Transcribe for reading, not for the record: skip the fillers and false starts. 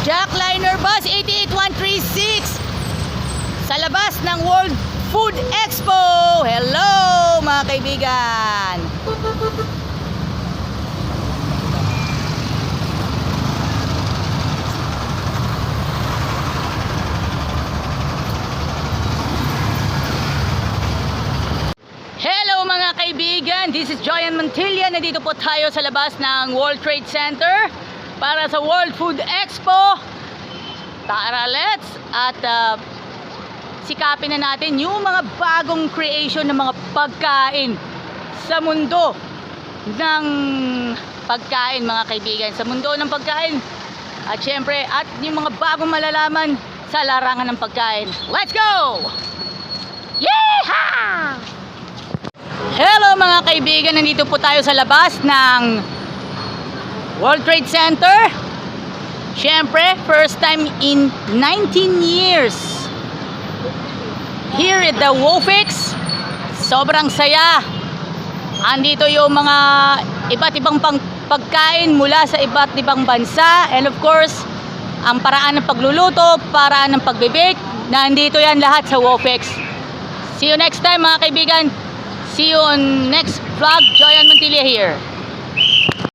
Jackliner Bus 88136 sa labas ng World Food Expo. Hello mga kaibigan. Hello mga kaibigan, this is Joyan Montilla. Nandito po tayo sa labas ng World Trade Center para sa World Food Expo. Tara, let's at sikapin na natin yung mga bagong creation ng mga pagkain sa mundo ng pagkain mga kaibigan, sa mundo ng pagkain at syempre at yung mga bagong malalaman sa larangan ng pagkain. Let's go! Yeehaw! Hello mga kaibigan, nandito po tayo sa labas ng World Trade Center. Syempre, first time in 19 years here at the WOFEX. Sobrang saya. Andito yung mga iba't ibang pagkain mula sa iba't ibang bansa. And of course, ang paraan ng pagluluto, paraan ng pagbibake, nandito yan lahat sa WOFEX. See you next time mga kaibigan. See you on next vlog. Joyan Montilla here.